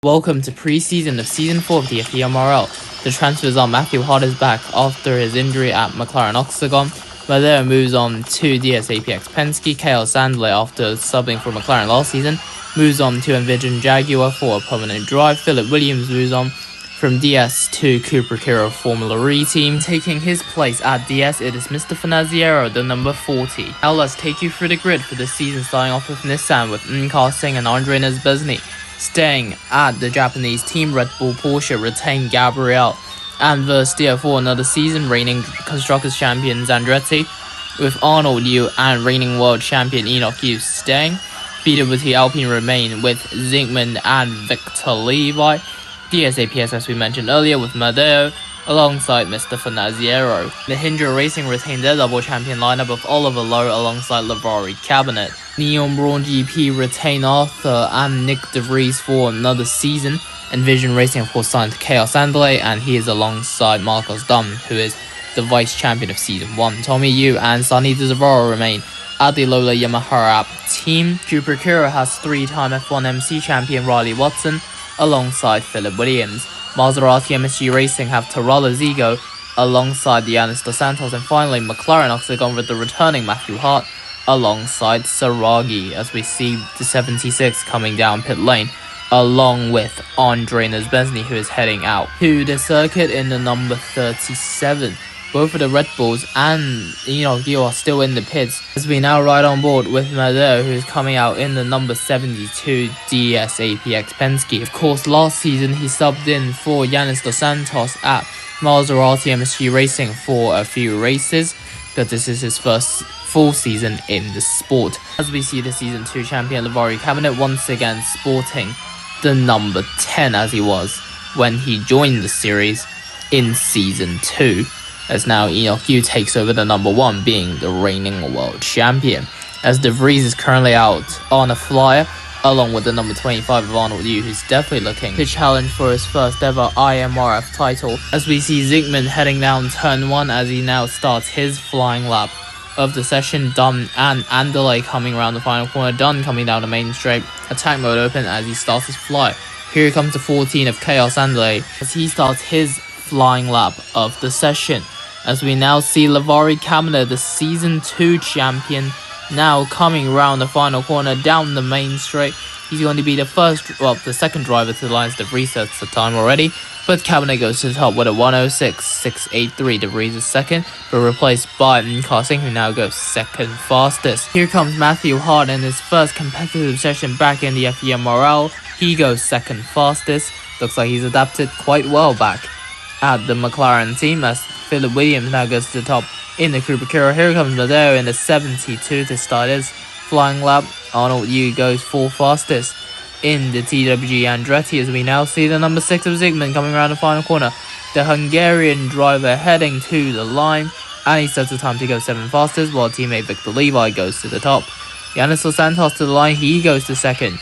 Welcome to preseason of season 4 of the F.E.M.R.L. The transfers are Matthew Hart is back after his injury at McLaren Octagon. Madeo moves on to DS/APX Penske. KL Sandler, after subbing for McLaren last season, moves on to Envision Jaguar for a permanent drive. Philip Williams moves on from DS to Cooper Kiro Formula E team. Taking his place at DS, it is Mr. F.E.M.R.L, the number 40. Now let's take you through the grid for this season, starting off with Nissan with N.K. Singh and Andre Nesbezny. Staying at the Japanese team, Red Bull Porsche retained Gabriel and Verstier for another season. Reigning Constructors Champion Andretti with Arnold Yu and reigning World Champion Enoch Yu staying. BWT Alpine remain with Zygmunt and Victor Levi. DS/APS, as we mentioned earlier, with Madeo alongside Mr. F.E.M.R.L. Mahindra Racing retained their double champion lineup of Oliver Lowe alongside Livery Cabinet. F.E.M.R.L GP retain Arthur and Nick De Vries for another season. Envision Racing, of course, signed KL Sandler, and he is alongside Marcos Dunn, who is the vice champion of season 1. Tommy Yu and Sonny Zavaro remain at the Lola Yamaha team. Cooper Kiro has 3-time F1 MC champion Riley Watson alongside Philip Williams. Maserati MSG Racing have Tarala Zigo alongside Yanis Dos Santos, and finally McLaren Octagon with the returning Matthew Hart alongside Saragi, as we see the 76 coming down pit lane along with Andre Nesbezny, who is heading out to the circuit in the number 37. Both of the Red Bulls and Enoch Yu are still in the pits as we now ride on board with Madeo, who is coming out in the number 72 DS/APX Penske. Of course, last season he subbed in for Yanis Dos Santos at Maserati MSG Racing for a few races, but this is his first full season in the sport. As we see the season 2 champion Livery Cabinet once again sporting the number 10 as he was when he joined the series in season 2. As now Enoch Yu takes over the number 1, being the reigning world champion. As De Vries is currently out on a flyer, along with the number 25 of Arnold Yu, who's definitely looking to challenge for his first ever IMRF title. As we see Zygmunt heading down turn 1 as he now starts his flying lap of the session. Dunn and Anderley coming around the final corner. Dunn coming down the main straight. Attack mode open as he starts his fly. Here comes the 14 of Chaos Anderley as he starts his flying lap of the session. As we now see Livery Cabinet, the season 2 champion, now coming around the final corner down the main straight. He's going to be the second driver to the lines. De Vries sets the time already, but Cabinet goes to the top with a 1:06.683. De Vries is second, but replaced by N.K. Singh, who now goes second fastest. Here comes Matthew Hart in his first competitive session back in the F.E.M.R.L. He goes second fastest. Looks like he's adapted quite well back at the McLaren team, as Philip Williams now goes to the top in the Cooper Kiro. Here comes Madeo in the 72 to start his flying lap. Arnold Yu goes 4th fastest in the TWG Andretti, as we now see the number 6 of Zygmunt coming around the final corner. The Hungarian driver heading to the line, and he sets the time to go 7th fastest, while teammate Victor Levi goes to the top. Yanis Dos Santos to the line, he goes to second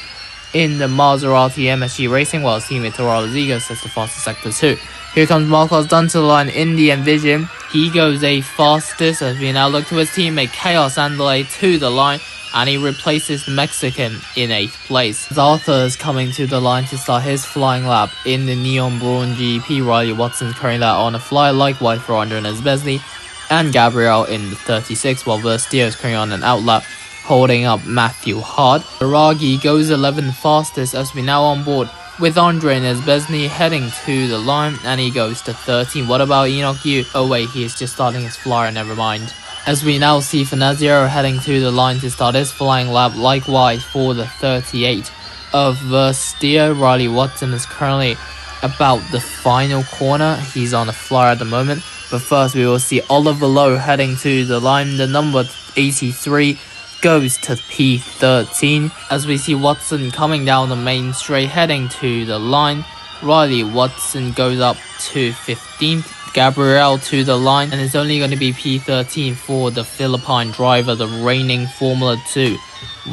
in the Maserati MSG Racing, while teammate Tarala Zigo sets the fastest sector 2. Here comes Marcos Dunn to the line in the Envision. He goes 8th fastest as we now look to his teammate Chaos Anderley to the line, and he replaces the Mexican in 8th place. As Arthur is coming to the line to start his flying lap in the F.E.M.R.L GP. Riley Watson's carrying that on a fly, likewise for Andre Nesbezny and Gabriel in the 36, while Verstier is carrying on an outlap, holding up Matthew Hart. Aragi goes 11th fastest as we now on board with Andre Nesbezny heading to the line, and he goes to 13. What about Enoch Yu? Oh wait, he is just starting his flyer, never mind. As we now see F.E.M.R.L heading to the line to start his flying lap, likewise for the 38 of Verstier. Riley Watson is currently about the final corner. He's on a flyer at the moment, but first we will see Oliver Lowe heading to the line. The number 83 goes to P13 as we see Watson coming down the main straight heading to the line. Riley Watson goes up to 15th. Gabriel to the line, and it's only going to be P13 for the Philippine driver, the reigning Formula 2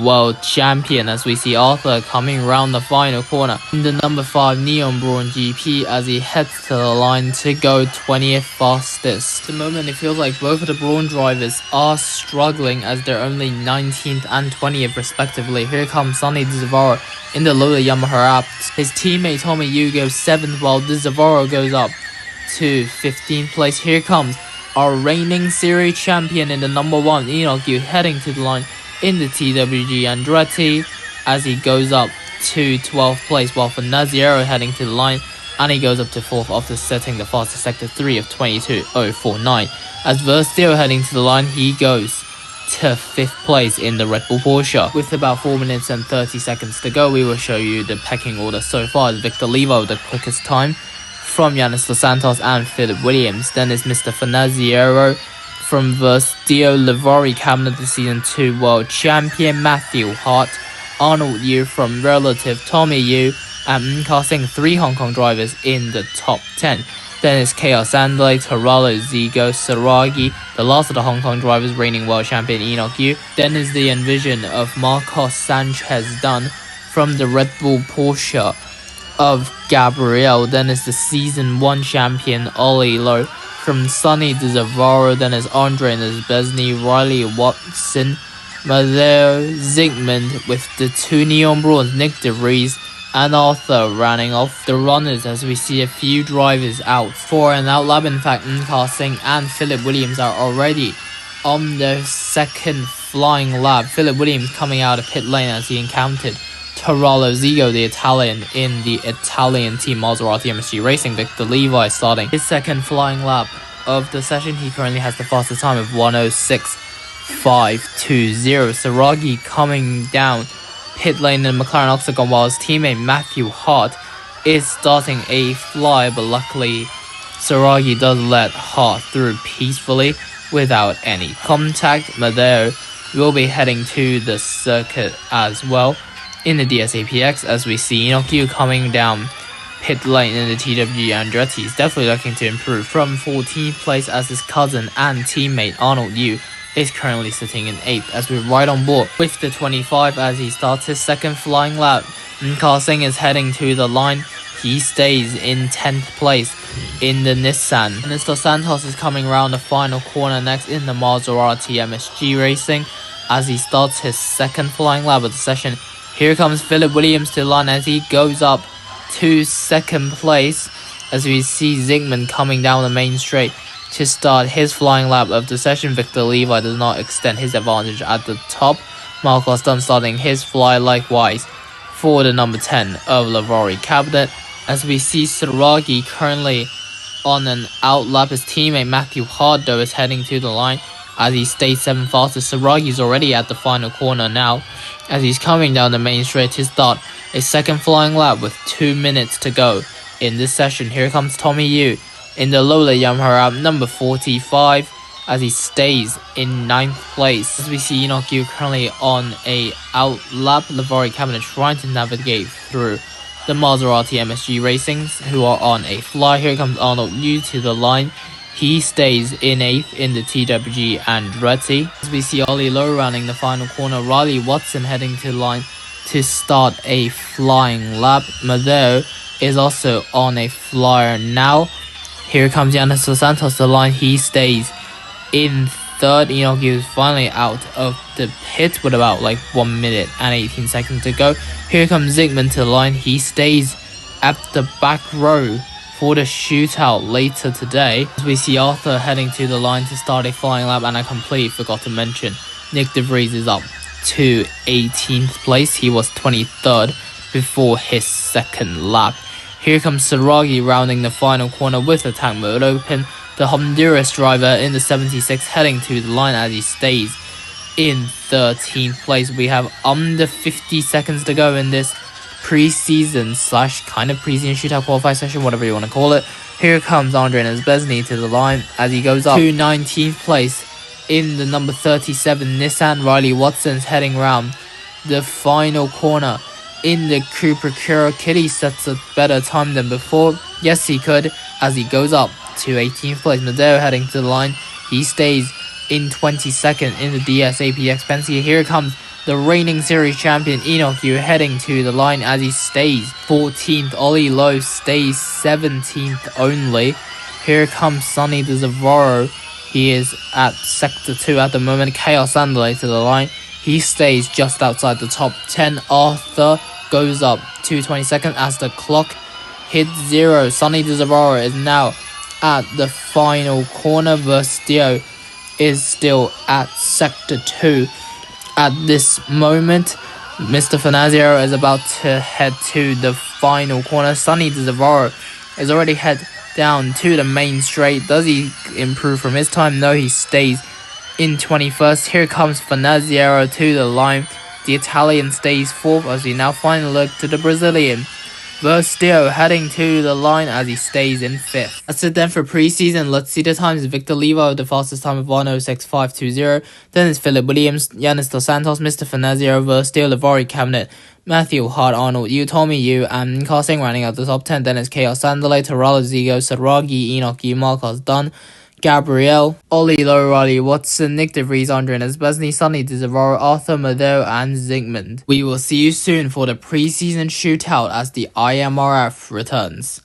world champion, as we see Arthur coming round the final corner in the number 5 Neon Brawn GP as he heads to the line to go 20th fastest. At the moment it feels like both of the Brawn drivers are struggling as they're only 19th and 20th respectively. Here comes Sonny Dzavaro in the lower Yamaha app. His teammate Tommy Yu goes 7th while Dzavaro goes up to 15th place. Here comes our reigning series champion in the number 1 Enoch Yu heading to the line in the TWG Andretti as he goes up to 12th place, while Fanaziero heading to the line and he goes up to 4th after setting the fastest sector 3 of 22.049. As Verstio heading to the line, he goes to 5th place in the Red Bull Porsche. With about 4 minutes and 30 seconds to go, we will show you the pecking order so far. Victor Levo with the quickest time from Yanis Dos Santos and Philip Williams. Then is Mr. Fanaziero from Verstio, Livery Cabinet, the Season 2 World Champion Matthew Hart, Arnold Yu from Relative, Tommy Yu, and casting 3 Hong Kong drivers in the top 10. Then is Chaos Andley, Taralo, Zigo, Saragi, the last of the Hong Kong drivers, reigning World Champion Enoch Yu. Then is the Envision of Marcos Sanchez Dunn from the Red Bull Porsche of Gabriel. Then is the Season 1 champion Ollie Lowe from Sonny Dzavaro. Then is Andre Nesbesny, Riley Watson, Matteo Zygmunt with the 2 Neon Brawns, Nick DeVries and Arthur running off the runners as we see a few drivers out for an outlap. In fact, Nkar and Philip Williams are already on their second flying lap. Philip Williams coming out of pit lane as he encountered Taralo Zigo, the Italian, in the Italian team Maserati MSG Racing. Victor Levi starting his second flying lap of the session. He currently has the fastest time of 1:06.520. Saragi coming down pit lane in McLaren Octagon while his teammate Matthew Hart is starting a fly, but luckily Saragi does let Hart through peacefully without any contact. Madeo will be heading to the circuit as well in the DSAPX as we see Enoch Yu coming down pit lane in the TWG Andretti. He's definitely looking to improve from 14th place as his cousin and teammate Arnold Yu is currently sitting in 8th as we're right on board with the 25 as he starts his second flying lap. Nkar Singh is heading to the line. He stays in 10th place in the Nissan. And Dos Santos is coming around the final corner next in the Maserati MSG Racing as he starts his second flying lap of the session. Here comes Philip Williams to the line as he goes up to 2nd place as we see Zygmunt coming down the main straight to start his flying lap of the session. Victor Levi does not extend his advantage at the top. Marcos Dunn starting his fly likewise for the number 10 of Livery Cabinet as we see Saragi currently on an outlap. His teammate Matthew Hart though is heading to the line as he stays 7th fastest. Saragi's already at the final corner now as he's coming down the main straight to start a second flying lap with 2 minutes to go in this session. Here comes Tommy Yu in the Lola Yamaha number 45 as he stays in 9th place. As we see Enoch Yu currently on a outlap. Livery Cabinet trying to navigate through the Maserati MSG Racings who are on a fly. Here comes Arnold Yu to the line. He stays in 8th in the TWG Andretti. As we see Ollie Lowe running the final corner. Riley Watson heading to the line to start a flying lap. Madeo is also on a flyer now. Here comes Yanis Dos Santos to the line. He stays in 3rd. Enoch Yu is finally out of the pit with about 1 minute and 18 seconds to go. Here comes Zygmunt to the line. He stays at the back row for the shootout later today. As we see Arthur heading to the line to start a flying lap, and I completely forgot to mention Nick DeVries is up to 18th place. He was 23rd before his second lap. Here comes Saragi rounding the final corner with attack mode open. The Honduras driver in the 76 heading to the line as he stays in 13th place. We have under 50 seconds to go in this preseason / kind of preseason shootout qualify session, whatever you want to call it. Here comes Andre Nesbesny to the line as he goes up to 19th place in the number 37 Nissan. Riley Watson's heading round the final corner in the Cooper Cura. Kitty sets a better time than before. Yes, he could as he goes up to 18th place. Madeo heading to the line. He stays in 22nd in the DSAPX Penske. Here comes the reigning series champion Enoch Yu heading to the line as he stays 14th. Ollie Lowe stays 17th only. Here comes Sonny DeZavoro. He is at sector 2 at the moment. Chaos Andale to the line. He stays just outside the top 10. Arthur goes up 222nd as the clock hits 0. Sonny DeZavoro is now at the final corner. Verstio is still at sector 2 at this moment. Mr. Finazio is about to head to the final corner. Sonny DeZavoro is already head down to the main straight. Does he improve from his time? No, he stays in 21st. Here comes Finazio to the line. The Italian stays 4th as we now finally look to the Brazilian. Verstio heading to the line as he stays in 5th. That's it then for preseason. Let's see the times. Victor Levo with the fastest time of 1:06.520. Then it's Philip Williams, Yanis Dos Santos, Mr. Finazio, Verstio, Livari Cabinet, Matthew Hart, Arnold, Tommy Yu, and Carsing rounding out the top 10. Then it's Chaos Sandale, Terrell Zigo, Saragi, Enoch Yu, Marcos Dunn, Gabriel, Ollie Lowe, Riley Watson, Nick DeVries, Andre Nesbesny, Sonny DeZavoro, Arthur Madeo, and Zygmunt. We will see you soon for the preseason shootout as the IMRF returns.